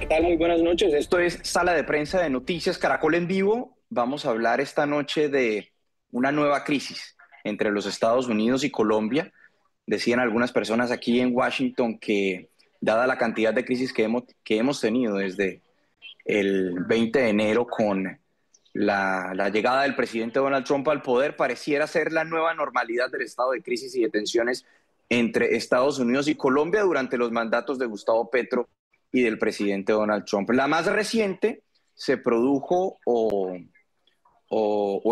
tal? Muy buenas noches. Esto es Sala de Prensa de Noticias Caracol en vivo. Vamos a hablar esta noche de una nueva crisis entre los Estados Unidos y Colombia. Decían algunas personas aquí en Washington que, dada la cantidad de crisis que hemos tenido desde el 20 de enero con la llegada del presidente Donald Trump al poder, pareciera ser la nueva normalidad del estado de crisis y de tensiones entre Estados Unidos y Colombia durante los mandatos de Gustavo Petro y del presidente Donald Trump. La más reciente se produjo o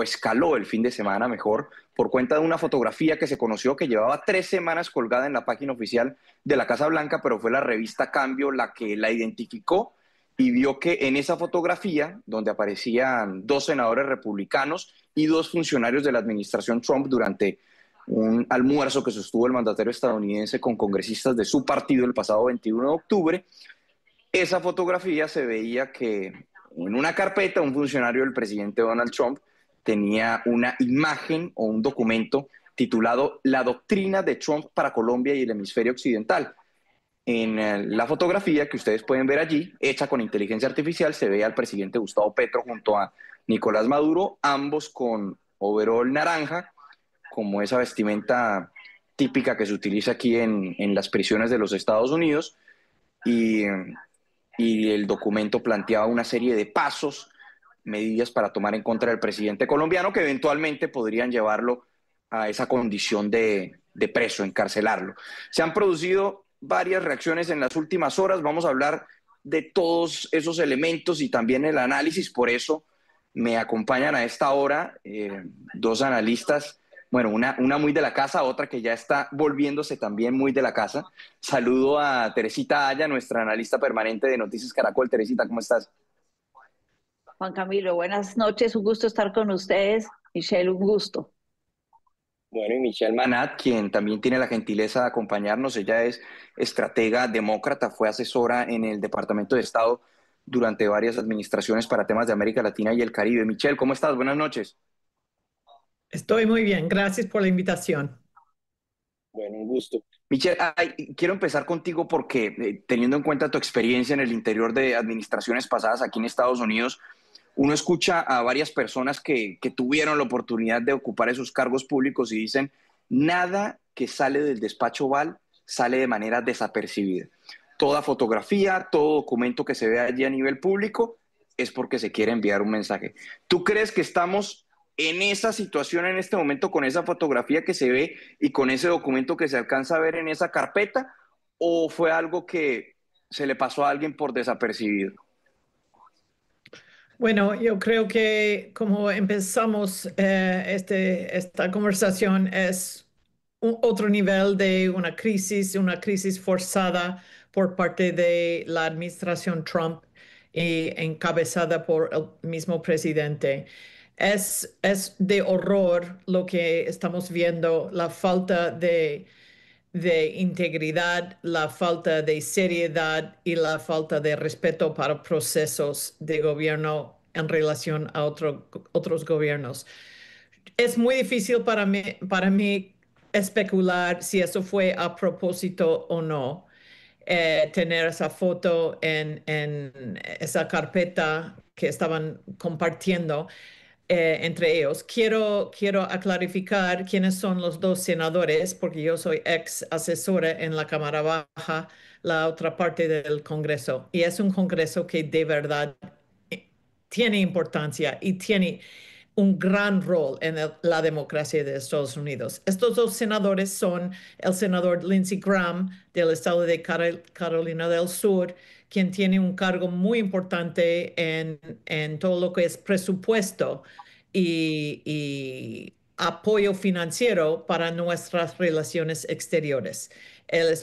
escaló el fin de semana, mejor, por cuenta de una fotografía que se conoció que llevaba 3 semanas colgada en la página oficial de la Casa Blanca, pero fue la revista Cambio la que la identificó y vio que en esa fotografía, donde aparecían 2 senadores republicanos y 2 funcionarios de la administración Trump durante un almuerzo que sostuvo el mandatario estadounidense con congresistas de su partido el pasado 21 de octubre, esa fotografía se veía que en una carpeta un funcionario del presidente Donald Trump tenía una imagen o un documento titulado La doctrina de Trump para Colombia y el hemisferio occidental. En la fotografía que ustedes pueden ver allí, hecha con inteligencia artificial, se ve al presidente Gustavo Petro junto a Nicolás Maduro, ambos con overol naranja, como esa vestimenta típica que se utiliza aquí en las prisiones de los Estados Unidos, y, y el documento planteaba una serie de pasos, medidas para tomar en contra del presidente colombiano que eventualmente podrían llevarlo a esa condición de preso, encarcelarlo. Se han producido varias reacciones en las últimas horas, vamos a hablar de todos esos elementos y también el análisis, por eso me acompañan a esta hora dos analistas, bueno, una muy de la casa, otra que ya está volviéndose también muy de la casa. Saludo a Teresita Aya, nuestra analista permanente de Noticias Caracol. Teresita, ¿cómo estás? Juan Camilo, buenas noches, un gusto estar con ustedes. Michelle, un gusto. Bueno, y Michelle Manat, quien también tiene la gentileza de acompañarnos, ella es estratega demócrata, fue asesora en el Departamento de Estado durante varias administraciones para temas de América Latina y el Caribe. Michelle, ¿cómo estás? Buenas noches. Estoy muy bien, gracias por la invitación. Bueno, un gusto. Michelle, quiero empezar contigo porque teniendo en cuenta tu experiencia en el interior de administraciones pasadas aquí en Estados Unidos, uno escucha a varias personas que tuvieron la oportunidad de ocupar esos cargos públicos y dicen, nada que sale del despacho Oval sale de manera desapercibida. Toda fotografía, todo documento que se ve allí a nivel público es porque se quiere enviar un mensaje. ¿Tú crees que estamos en esa situación en este momento con esa fotografía que se ve y con ese documento que se alcanza a ver en esa carpeta? ¿O fue algo que se le pasó a alguien por desapercibido? Bueno, yo creo que como empezamos esta conversación es otro nivel de una crisis forzada por parte de la administración Trump y encabezada por el mismo presidente. Es de horror lo que estamos viendo, la falta de integridad, la falta de seriedad y la falta de respeto para procesos de gobierno en relación a otros gobiernos. Es muy difícil para mí especular si eso fue a propósito o no. Tener esa foto en esa carpeta que estaban compartiendo entre ellos. Quiero clarificar quiénes son los 2 senadores, porque yo soy ex asesora en la Cámara Baja, la otra parte del Congreso, y es un Congreso que de verdad tiene importancia y tiene un gran rol en la democracia de Estados Unidos. Estos 2 senadores son el senador Lindsey Graham del estado de Carolina del Sur, quien tiene un cargo muy importante en todo lo que es presupuesto y apoyo financiero para nuestras relaciones exteriores. Él es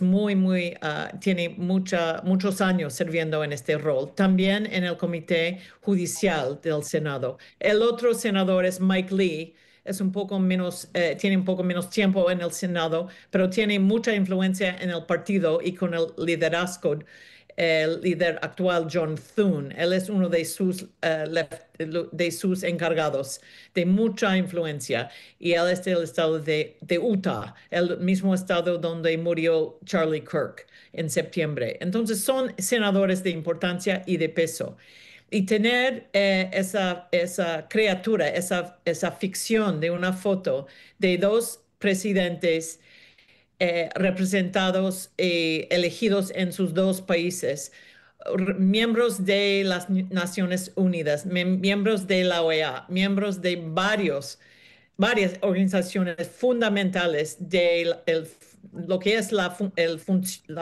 tiene muchos años sirviendo en este rol, también en el Comité Judicial del Senado. El otro senador es Mike Lee, tiene un poco menos tiempo en el Senado, pero tiene mucha influencia en el partido y con el liderazgo el líder actual John Thune. Él es uno de sus encargados de mucha influencia y él es del estado de Utah, el mismo estado donde murió Charlie Kirk en septiembre. Entonces son senadores de importancia y de peso. Y tener esa criatura, esa ficción de una foto de dos presidentes representados y elegidos en sus dos países, miembros de las Naciones Unidas, miembros de la OEA, miembros de varias organizaciones fundamentales de lo que es la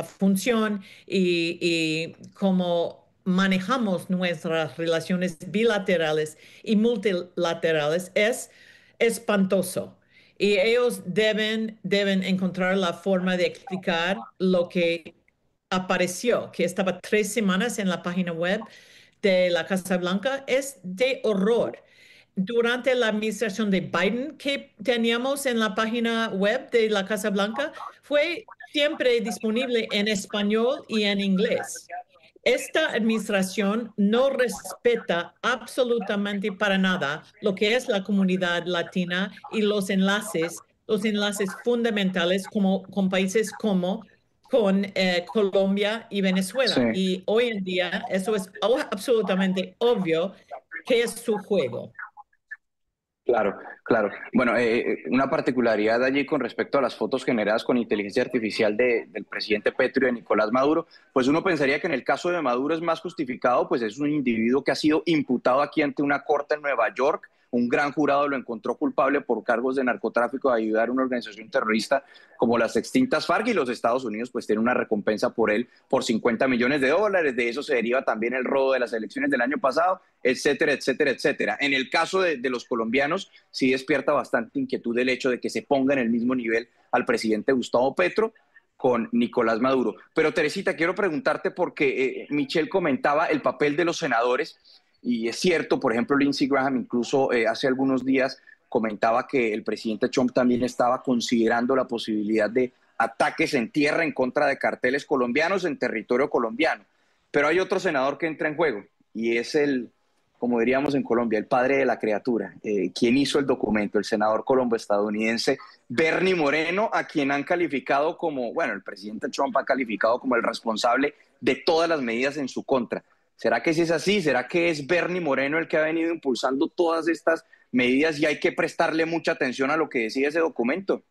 función y cómo manejamos nuestras relaciones bilaterales y multilaterales es espantoso. Y ellos deben encontrar la forma de explicar lo que apareció, que estaba 3 semanas en la página web de la Casa Blanca, es de horror. Durante la administración de Biden que teníamos en la página web de la Casa Blanca, fue siempre disponible en español y en inglés. Esta administración no respeta absolutamente para nada lo que es la comunidad latina y los enlaces fundamentales con países como con Colombia y Sí. Venezuela. Y hoy en día eso es absolutamente obvio que es su juego. Claro, claro. Bueno, una particularidad allí con respecto a las fotos generadas con inteligencia artificial del presidente Petro y de Nicolás Maduro, pues uno pensaría que en el caso de Maduro es más justificado, pues es un individuo que ha sido imputado aquí ante una corte en Nueva York. Un gran jurado lo encontró culpable por cargos de narcotráfico, de ayudar a una organización terrorista como las extintas FARC, y los Estados Unidos pues tienen una recompensa por él por $50 millones. De eso se deriva también el robo de las elecciones del año pasado, etcétera, etcétera, etcétera. En el caso de los colombianos, sí despierta bastante inquietud el hecho de que se ponga en el mismo nivel al presidente Gustavo Petro con Nicolás Maduro. Pero Teresita, quiero preguntarte porque Michelle comentaba el papel de los senadores, y es cierto, por ejemplo, Lindsey Graham incluso hace algunos días comentaba que el presidente Trump también estaba considerando la posibilidad de ataques en tierra en contra de carteles colombianos en territorio colombiano. Pero hay otro senador que entra en juego y es como diríamos en Colombia, el padre de la criatura, quien hizo el documento, el senador colombo-estadounidense Bernie Moreno, a quien han calificado como, bueno, el presidente Trump ha calificado como el responsable de todas las medidas en su contra. ¿Será que sí es así? ¿Será que es Bernie Moreno el que ha venido impulsando todas estas medidas y hay que prestarle mucha atención a lo que decía ese documento?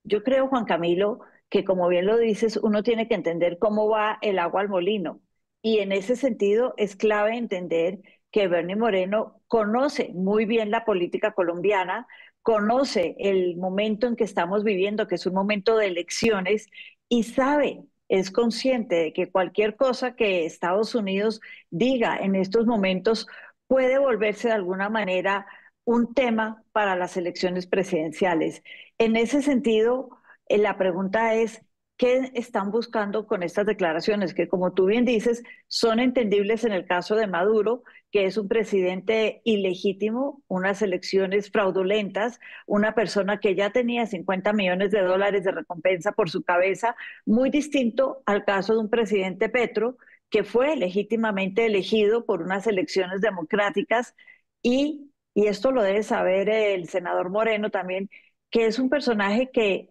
Yo creo, Juan Camilo, que como bien lo dices, uno tiene que entender cómo va el agua al molino. Y en ese sentido es clave entender que Bernie Moreno conoce muy bien la política colombiana, conoce el momento en que estamos viviendo, que es un momento de elecciones, y sabe, es consciente de que cualquier cosa que Estados Unidos diga en estos momentos puede volverse de alguna manera un tema para las elecciones presidenciales. En ese sentido, la pregunta es, ¿qué están buscando con estas declaraciones? Que como tú bien dices, son entendibles en el caso de Maduro, que es un presidente ilegítimo, unas elecciones fraudulentas, una persona que ya tenía $50 millones de recompensa por su cabeza, muy distinto al caso de un presidente Petro, que fue legítimamente elegido por unas elecciones democráticas y esto lo debe saber el senador Moreno también, que es un personaje que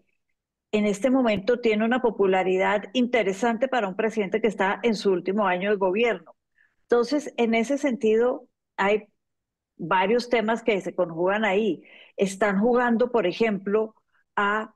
en este momento tiene una popularidad interesante para un presidente que está en su último año de gobierno. Entonces, en ese sentido, hay varios temas que se conjugan ahí. Están jugando, por ejemplo, a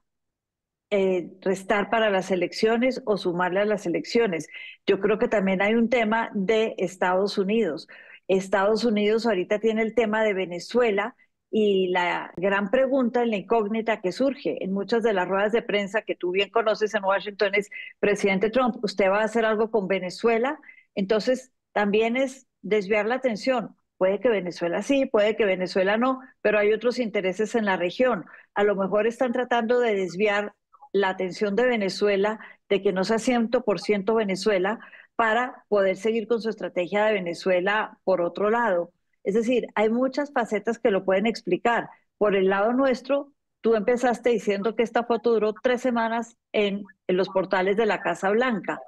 restar para las elecciones o sumarle a las elecciones. Yo creo que también hay un tema de Estados Unidos. Estados Unidos ahorita tiene el tema de Venezuela y la gran pregunta en la incógnita que surge en muchas de las ruedas de prensa que tú bien conoces en Washington es, presidente Trump, ¿usted va a hacer algo con Venezuela? Entonces, también es desviar la atención. Puede que Venezuela sí, puede que Venezuela no, pero hay otros intereses en la región. A lo mejor están tratando de desviar la atención de Venezuela, de que no sea 100% Venezuela, para poder seguir con su estrategia de Venezuela por otro lado. Es decir, hay muchas facetas que lo pueden explicar. Por el lado nuestro, tú empezaste diciendo que esta foto duró 3 semanas en los portales de la Casa Blanca.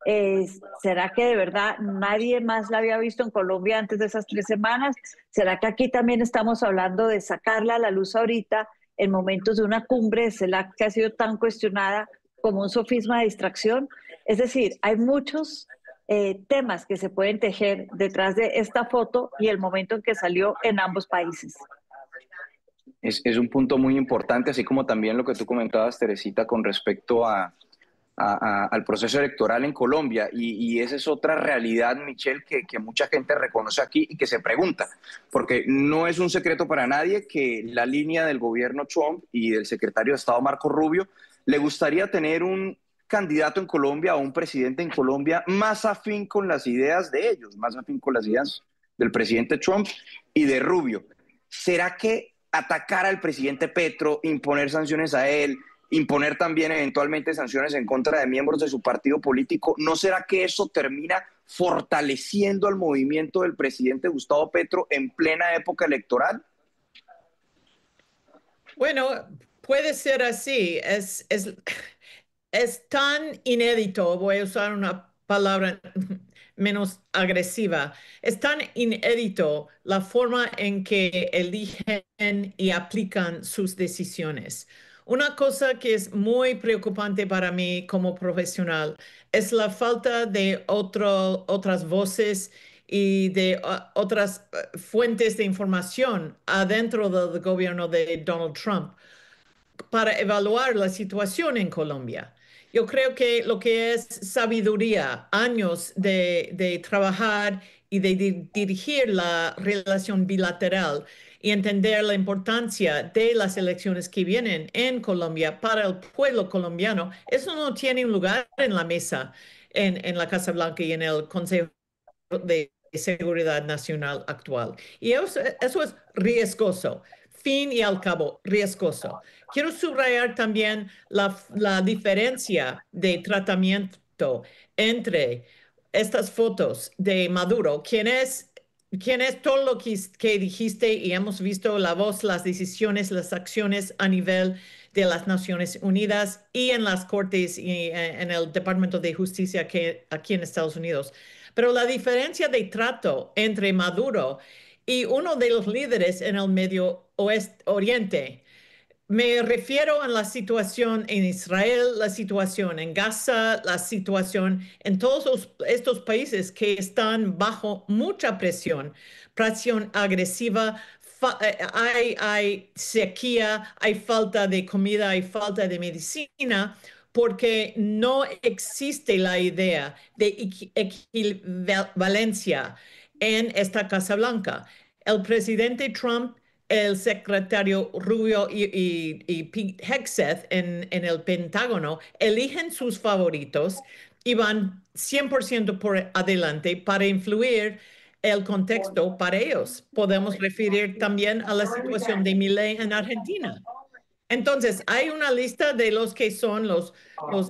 Eh, ¿Será que de verdad nadie más la había visto en Colombia antes de esas 3 semanas? ¿Será que aquí también estamos hablando de sacarla a la luz ahorita en momentos de una cumbre de CELAC que ha sido tan cuestionada como un sofisma de distracción? Es decir, hay muchos temas que se pueden tejer detrás de esta foto y el momento en que salió en ambos países. Es un punto muy importante, así como también lo que tú comentabas, Teresita, con respecto al proceso electoral en Colombia. Y esa es otra realidad, Michelle, que mucha gente reconoce aquí y que se pregunta, porque no es un secreto para nadie que la línea del gobierno Trump y del secretario de Estado Marco Rubio le gustaría tener un candidato en Colombia o un presidente en Colombia más afín con las ideas de ellos, más afín con las ideas del presidente Trump y de Rubio. ¿Será que atacar al presidente Petro, imponer sanciones a él, imponer también eventualmente sanciones en contra de miembros de su partido político, ¿no será que eso termina fortaleciendo al movimiento del presidente Gustavo Petro en plena época electoral? Bueno, puede ser así. Es tan inédito, voy a usar una palabra menos agresiva, es tan inédito la forma en que eligen y aplican sus decisiones. Una cosa que es muy preocupante para mí como profesional es la falta de otras voces y de otras fuentes de información adentro del gobierno de Donald Trump para evaluar la situación en Colombia. Yo creo que lo que es sabiduría, años de trabajar y de dirigir la relación bilateral y entender la importancia de las elecciones que vienen en Colombia para el pueblo colombiano, eso no tiene un lugar en la mesa, en la Casa Blanca y en el Consejo de Seguridad Nacional actual. Y eso es riesgoso, fin y al cabo, riesgoso. Quiero subrayar también la diferencia de tratamiento entre estas fotos de Maduro, quien es todo lo que dijiste y hemos visto la voz, las decisiones, las acciones a nivel de las Naciones Unidas y en las cortes y en el Departamento de Justicia que aquí en Estados Unidos. Pero la diferencia de trato entre Maduro y uno de los líderes en el Medio Oriente, me refiero a la situación en Israel, la situación en Gaza, la situación en todos estos países que están bajo mucha presión, presión agresiva. Hay sequía, hay falta de comida, hay falta de medicina, porque no existe la idea de equivalencia en esta Casa Blanca. El presidente Trump, el secretario Rubio y Pete Hegseth en el Pentágono eligen sus favoritos y van 100% por adelante para influir el contexto para ellos. Podemos referir también a la situación de Milei en Argentina. Entonces, hay una lista de los que son los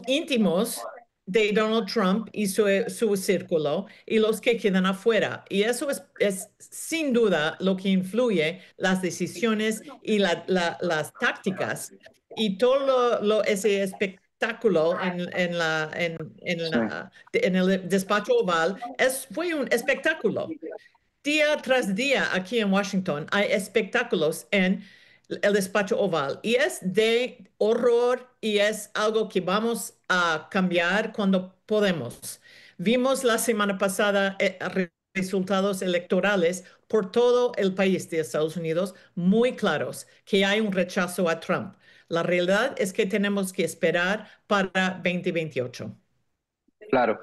íntimos de Donald Trump y su círculo y los que quedan afuera. Y eso es sin duda lo que influye las decisiones y las tácticas y todo ese espectáculo Sí. en el despacho oval fue un espectáculo. Día tras día aquí en Washington hay espectáculos en el despacho oval y es de horror y es algo que vamos a cambiar cuando podemos. Vimos la semana pasada resultados electorales por todo el país de Estados Unidos muy claros que hay un rechazo a Trump. La realidad es que tenemos que esperar para 2028. Claro.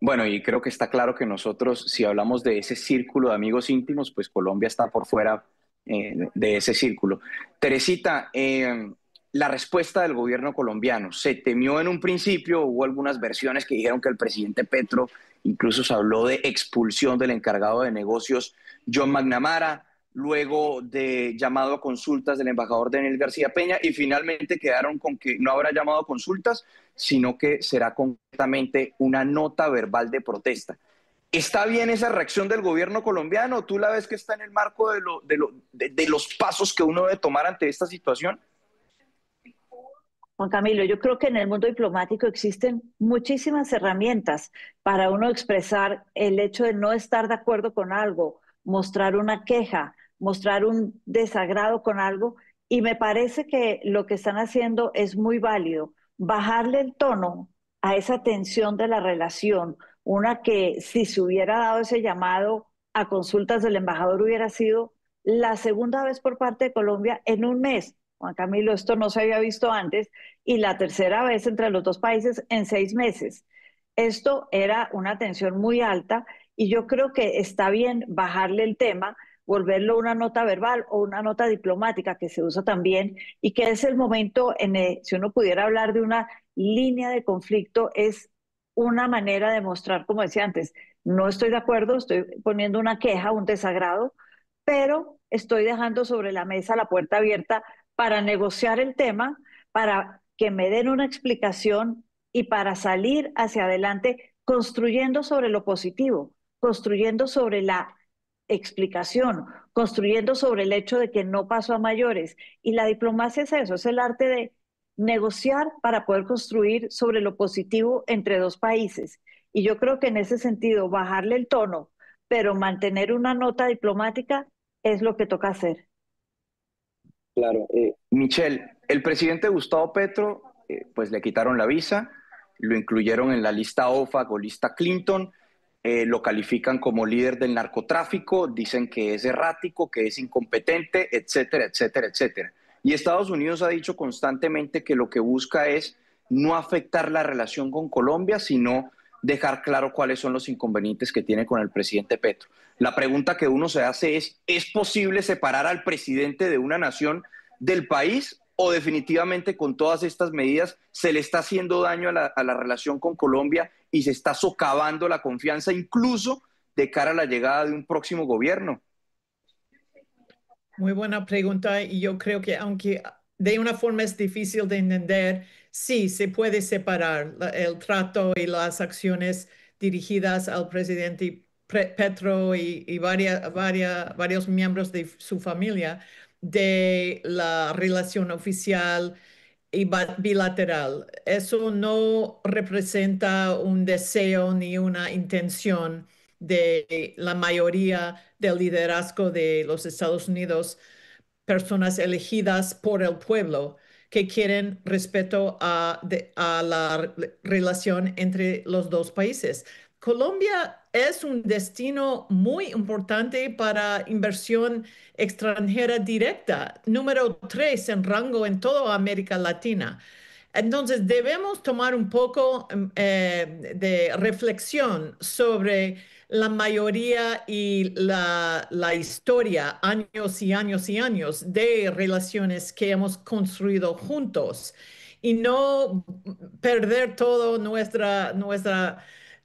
Bueno, y creo que está claro que nosotros, si hablamos de ese círculo de amigos íntimos, pues Colombia está por fuera de ese círculo. Teresita, la respuesta del gobierno colombiano, se temió en un principio, hubo algunas versiones que dijeron que el presidente Petro incluso se habló de expulsión del encargado de negocios John McNamara, luego de llamado a consultas del embajador Daniel García Peña y finalmente quedaron con que no habrá llamado a consultas, sino que será concretamente una nota verbal de protesta. ¿Está bien esa reacción del gobierno colombiano? ¿Tú la ves que está en el marco de los pasos que uno debe tomar ante esta situación? Juan Camilo, yo creo que en el mundo diplomático existen muchísimas herramientas para uno expresar el hecho de no estar de acuerdo con algo, mostrar una queja, mostrar un desagrado con algo, y me parece que lo que están haciendo es muy válido. Bajarle el tono a esa tensión de la relación, una que si se hubiera dado ese llamado a consultas del embajador hubiera sido la segunda vez por parte de Colombia en un mes. Juan Camilo, esto no se había visto antes y la tercera vez entre los dos países en 6 meses. Esto era una tensión muy alta y yo creo que está bien bajarle el tema, volverlo una nota verbal o una nota diplomática que se usa también y que es el momento si uno pudiera hablar de una línea de conflicto, es una manera de mostrar, como decía antes, no estoy de acuerdo, estoy poniendo una queja, un desagrado, pero estoy dejando sobre la mesa la puerta abierta para negociar el tema, para que me den una explicación y para salir hacia adelante construyendo sobre lo positivo, construyendo sobre la explicación, construyendo sobre el hecho de que no pasó a mayores. Y la diplomacia es eso, es el arte de negociar para poder construir sobre lo positivo entre dos países. Y yo creo que en ese sentido, bajarle el tono, pero mantener una nota diplomática es lo que toca hacer. Claro. Michelle, el presidente Gustavo Petro, pues le quitaron la visa, lo incluyeron en la lista OFAC o lista Clinton, lo califican como líder del narcotráfico, dicen que es errático, que es incompetente, etcétera, etcétera, etcétera. Y Estados Unidos ha dicho constantemente que lo que busca es no afectar la relación con Colombia, sino dejar claro cuáles son los inconvenientes que tiene con el presidente Petro. La pregunta que uno se hace ¿es posible separar al presidente de una nación del país o definitivamente con todas estas medidas se le está haciendo daño a la relación con Colombia y se está socavando la confianza incluso de cara a la llegada de un próximo gobierno? Muy buena pregunta y yo creo que aunque de una forma es difícil de entender, sí se puede separar el trato y las acciones dirigidas al presidente Petro y varios miembros de su familia de la relación oficial y bilateral. Eso no representa un deseo ni una intención de la mayoría del liderazgo de los Estados Unidos, personas elegidas por el pueblo que quieren respeto a la relación entre los dos países. Colombia es un destino muy importante para inversión extranjera directa, número 3 en rango en toda América Latina. Entonces, debemos tomar un poco de reflexión sobre la mayoría y la historia, años y años y años de relaciones que hemos construido juntos y no perder todo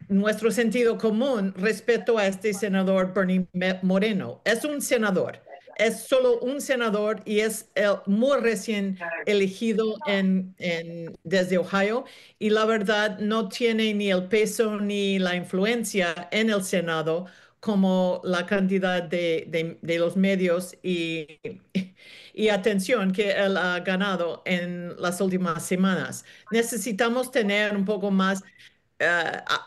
nuestro sentido común respecto a este senador Bernie Moreno. Es un senador. Es solo un senador y es muy recién elegido desde Ohio y la verdad no tiene ni el peso ni la influencia en el Senado como la cantidad de los medios y atención que él ha ganado en las últimas semanas. Necesitamos tener un poco más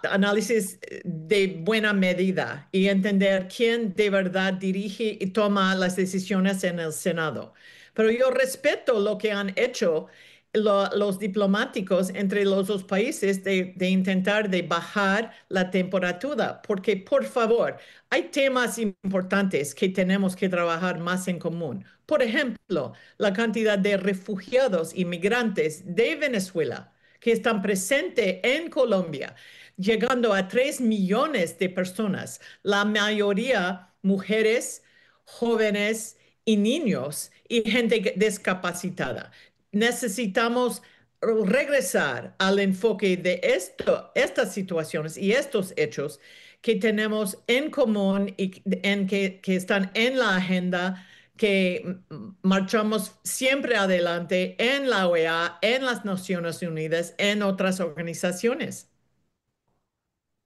análisis de buena medida y entender quién de verdad dirige y toma las decisiones en el Senado. Pero yo respeto lo que han hecho los diplomáticos entre los dos países de intentar de bajar la temperatura, porque por favor, hay temas importantes que tenemos que trabajar más en común. Por ejemplo, la cantidad de refugiados inmigrantes de Venezuela que están presentes en Colombia, llegando a 3 millones de personas, la mayoría mujeres, jóvenes y niños y gente discapacitada. Necesitamos regresar al enfoque de estas situaciones y estos hechos que tenemos en común y que están en la agenda que marchamos siempre adelante en la OEA, en las Naciones Unidas, en otras organizaciones.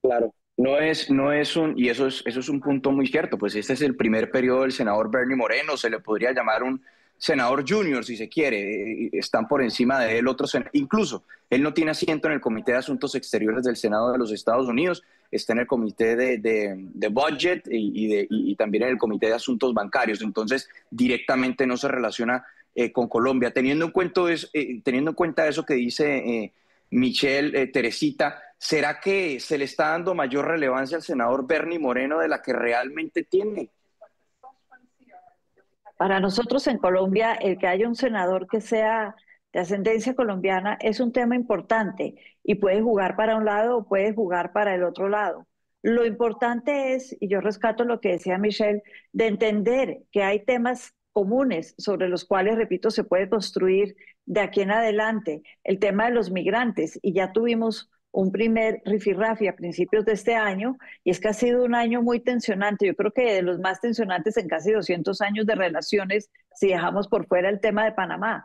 Claro. Y eso es un punto muy cierto, pues este es el primer periodo del senador Bernie Moreno, se le podría llamar un senador junior, si se quiere, están por encima de él otros, incluso él no tiene asiento en el Comité de Asuntos Exteriores del Senado de los Estados Unidos, está en el Comité de Budget y también en el Comité de Asuntos Bancarios, entonces directamente no se relaciona con Colombia. Teniendo en cuenta eso que dice Michelle, Teresita, ¿será que se le está dando mayor relevancia al senador Bernie Moreno de la que realmente tiene? Para nosotros en Colombia, el que haya un senador que sea de ascendencia colombiana es un tema importante y puede jugar para un lado o puede jugar para el otro lado. Lo importante es, y yo rescato lo que decía Michelle, de entender que hay temas comunes sobre los cuales, repito, se puede construir de aquí en adelante. El tema de los migrantes, y ya tuvimos un primer rifirrafe a principios de este año, y es que ha sido un año muy tensionante. Yo creo que de los más tensionantes en casi 200 años de relaciones, si dejamos por fuera el tema de Panamá.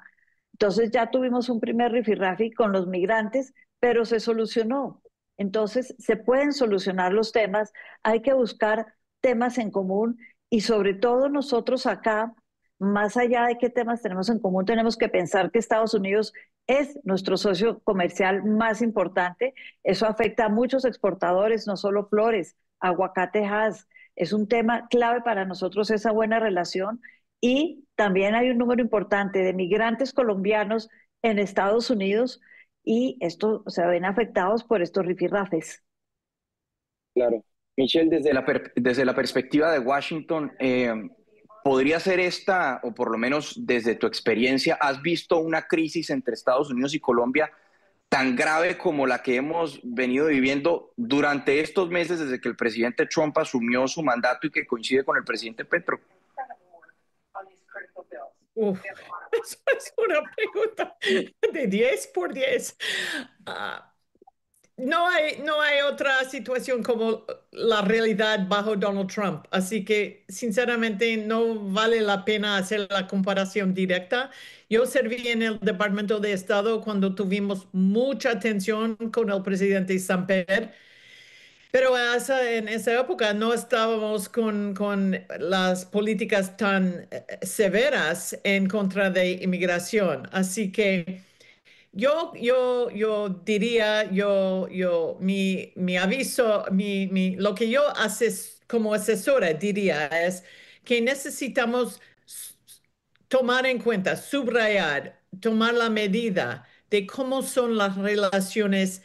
Entonces ya tuvimos un primer rifirrafe con los migrantes, pero se solucionó. Entonces se pueden solucionar los temas, hay que buscar temas en común y sobre todo nosotros acá, más allá de qué temas tenemos en común, tenemos que pensar que Estados Unidos es nuestro socio comercial más importante. Eso afecta a muchos exportadores, no solo flores, aguacatejas. Es un tema clave para nosotros esa buena relación y también hay un número importante de migrantes colombianos en Estados Unidos y esto se ven afectados por estos rifirrafes. Claro. Michelle, desde la perspectiva de Washington, ¿podría ser esta, o por lo menos desde tu experiencia, has visto una crisis entre Estados Unidos y Colombia tan grave como la que hemos venido viviendo durante estos meses desde que el presidente Trump asumió su mandato y que coincide con el presidente Petro? Uf, eso es una pregunta de 10 por 10. Ah, no hay otra situación como la realidad bajo Donald Trump, así que sinceramente no vale la pena hacer la comparación directa. Yo serví en el Departamento de Estado cuando tuvimos mucha tensión con el presidente Samper, pero en esa época no estábamos con las políticas tan severas en contra de inmigración, así que... yo diría, mi aviso, lo que yo como asesora diría es que necesitamos tomar en cuenta, subrayar, tomar la medida de cómo son las relaciones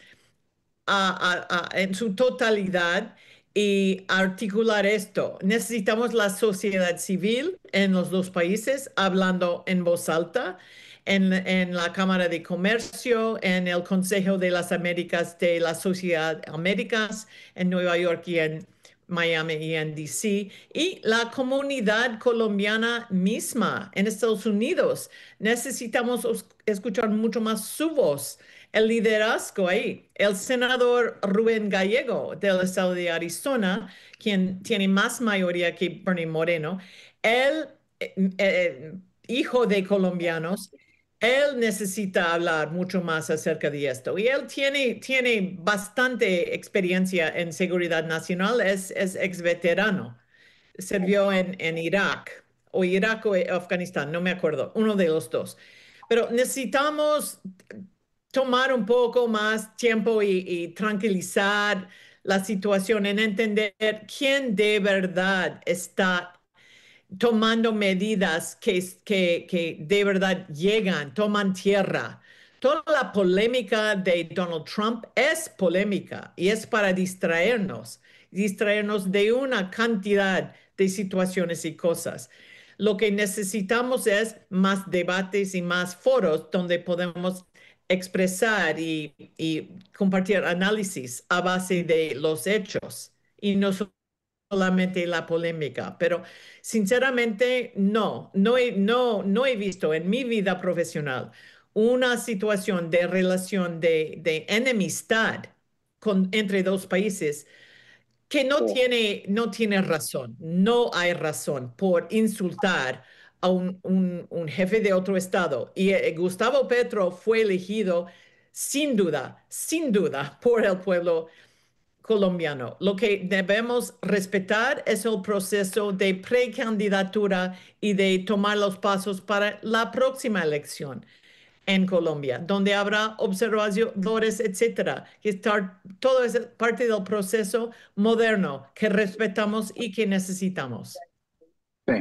en su totalidad y articular esto. Necesitamos la sociedad civil en los dos países hablando en voz alta, en la Cámara de Comercio, en el Consejo de las Américas de la Sociedad Américas, en Nueva York y en Miami y en DC, y la comunidad colombiana misma en Estados Unidos. Necesitamos escuchar mucho más su voz, el liderazgo ahí. El senador Rubén Gallego del estado de Arizona, quien tiene más mayoría que Bernie Moreno, él, hijo de colombianos, él necesita hablar mucho más acerca de esto. Y él tiene bastante experiencia en seguridad nacional, es ex veterano, sirvió en Irak, o Irak o Afganistán, no me acuerdo, uno de los dos. Pero necesitamos tomar un poco más tiempo y tranquilizar la situación en entender quién de verdad está tomando medidas que de verdad llegan, toman tierra. Toda la polémica de Donald Trump es polémica y es para distraernos de una cantidad de situaciones y cosas. Lo que necesitamos es más debates y más foros donde podemos expresar y compartir análisis a base de los hechos y no solamente la polémica, pero sinceramente no he visto en mi vida profesional una situación de relación de enemistad entre dos países que no tiene razón, no hay razón por insultar a un jefe de otro estado. Y Gustavo Petro fue elegido sin duda, por el pueblo colombiano. Lo que debemos respetar es el proceso de precandidatura y de tomar los pasos para la próxima elección en Colombia, donde habrá observadores, etcétera, que estar todo es parte del proceso moderno que respetamos y que necesitamos. Sí,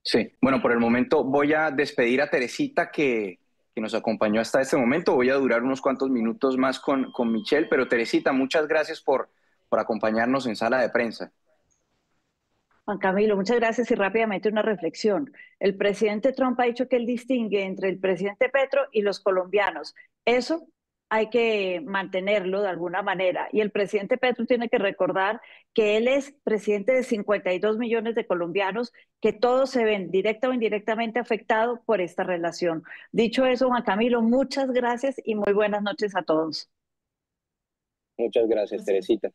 sí. Bueno, por el momento voy a despedir a Teresita que nos acompañó hasta este momento. Voy a durar unos cuantos minutos más con Michelle, pero Teresita, muchas gracias por acompañarnos en sala de prensa. Juan Camilo, muchas gracias y rápidamente una reflexión. El presidente Trump ha dicho que él distingue entre el presidente Petro y los colombianos. Eso hay que mantenerlo de alguna manera. Y el presidente Petro tiene que recordar que él es presidente de 52 millones de colombianos, que todos se ven directa o indirectamente afectados por esta relación. Dicho eso, Juan Camilo, muchas gracias y muy buenas noches a todos. Muchas gracias, Teresita.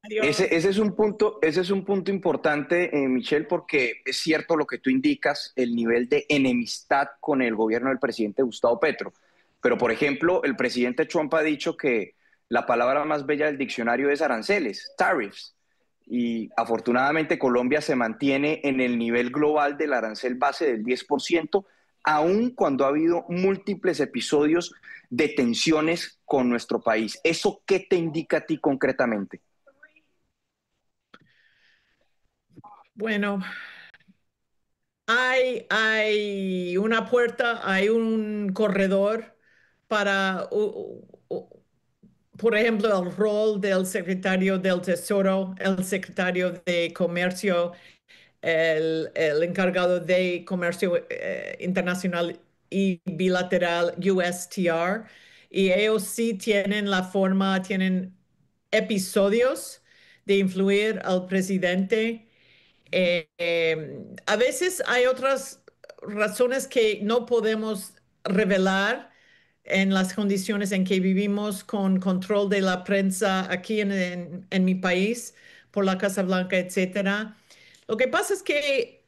Adiós. Ese es un punto importante, Michelle, porque es cierto lo que tú indicas, el nivel de enemistad con el gobierno del presidente Gustavo Petro. Pero, por ejemplo, el presidente Trump ha dicho que la palabra más bella del diccionario es aranceles, tariffs. Y afortunadamente Colombia se mantiene en el nivel global del arancel base del 10%, aun cuando ha habido múltiples episodios de tensiones con nuestro país. ¿Eso qué te indica a ti concretamente? Bueno, hay una puerta, hay un corredor para, por ejemplo, el rol del secretario del Tesoro, el secretario de Comercio, el encargado de Comercio Internacional y Bilateral, USTR, y ellos sí tienen la forma, tienen episodios de influir al presidente. A veces hay otras razones que no podemos revelar en las condiciones en que vivimos con control de la prensa aquí en mi país, por la Casa Blanca, etcétera. Lo que pasa es que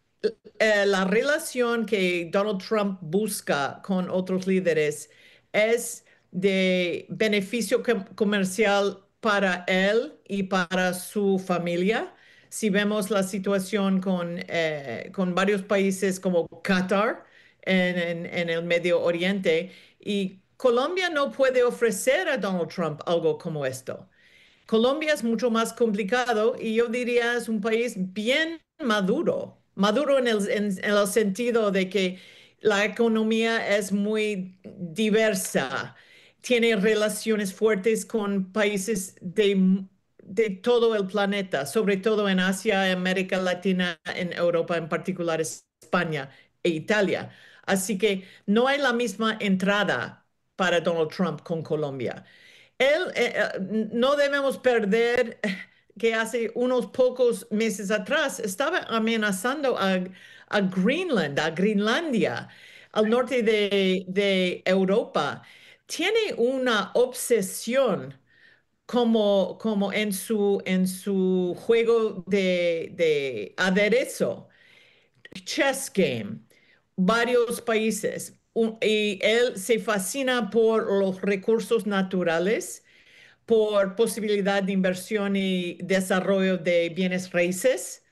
la relación que Donald Trump busca con otros líderes es de beneficio comercial para él y para su familia. Si vemos la situación con varios países como Qatar en el Medio Oriente, y Colombia no puede ofrecer a Donald Trump algo como esto. Colombia es mucho más complicado y yo diría es un país bien maduro, maduro en el sentido de que la economía es muy diversa, tiene relaciones fuertes con países de todo el planeta, sobre todo en Asia, América Latina, en Europa, en particular España e Italia. Así que no hay la misma entrada para Donald Trump con Colombia. No debemos perder que hace unos pocos meses atrás estaba amenazando a Greenland, a Groenlandia, al norte de Europa. Tiene una obsesión como en su juego de aderezo, chess game, varios países. Y él se fascina por los recursos naturales, por posibilidad de inversión y desarrollo de bienes raíces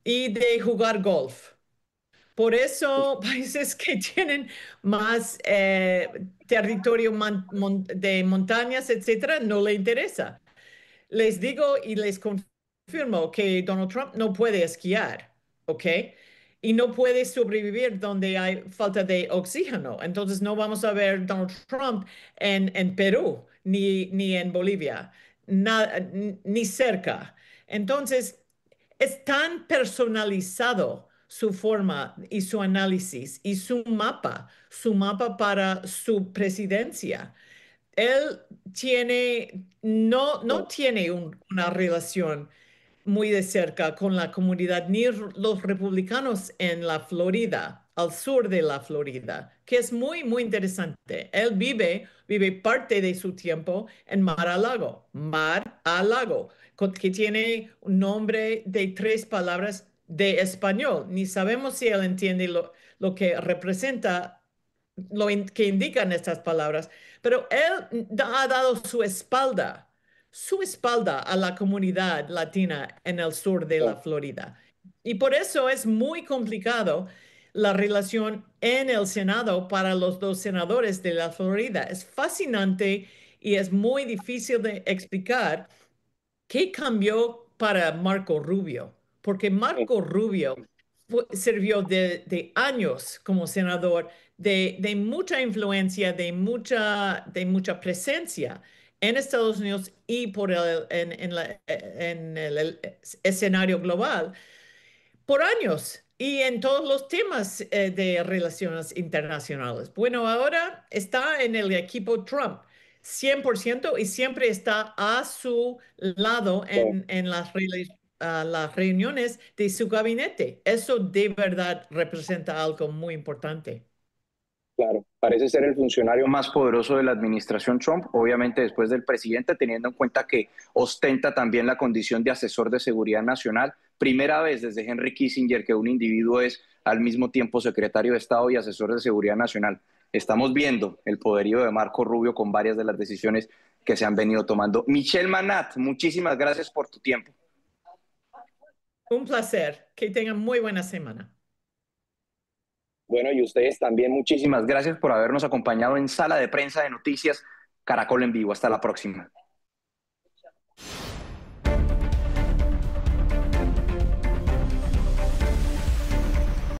y de jugar golf. Por eso, países que tienen más territorio de montañas, etcétera, no le interesa. Les digo y les confirmo que Donald Trump no puede esquiar, ¿ok? Y no puede sobrevivir donde hay falta de oxígeno. Entonces no vamos a ver Donald Trump en Perú ni en Bolivia, ni cerca. Entonces es tan personalizado su forma y su análisis y su mapa para su presidencia. Él no tiene una relación muy de cerca con la comunidad ni los republicanos en la Florida, al sur de la Florida, que es muy, muy interesante. Él vive parte de su tiempo en Mar a Lago, que tiene un nombre de tres palabras de español. Ni sabemos si él entiende lo que representa, que indican estas palabras, pero él ha dado su espalda, su espalda a la comunidad latina en el sur de la Florida. Y por eso es muy complicado la relación en el Senado para los dos senadores de la Florida. Es fascinante y es muy difícil de explicar qué cambió para Marco Rubio, porque Marco Rubio sirvió de años como senador, de mucha influencia, de mucha presencia en Estados Unidos y en el escenario global por años y en todos los temas de relaciones internacionales. Bueno, ahora está en el equipo Trump, 100% y siempre está a su lado en las reuniones de su gabinete. Eso de verdad representa algo muy importante. Claro, parece ser el funcionario más poderoso de la administración Trump, obviamente después del presidente, teniendo en cuenta que ostenta también la condición de asesor de seguridad nacional. Primera vez desde Henry Kissinger que un individuo es al mismo tiempo secretario de Estado y asesor de seguridad nacional. Estamos viendo el poderío de Marco Rubio con varias de las decisiones que se han venido tomando. Michelle Manat, muchísimas gracias por tu tiempo. Un placer. Que tengan muy buena semana. Bueno, y ustedes también, muchísimas gracias por habernos acompañado en Sala de Prensa de Noticias Caracol en Vivo. Hasta la próxima.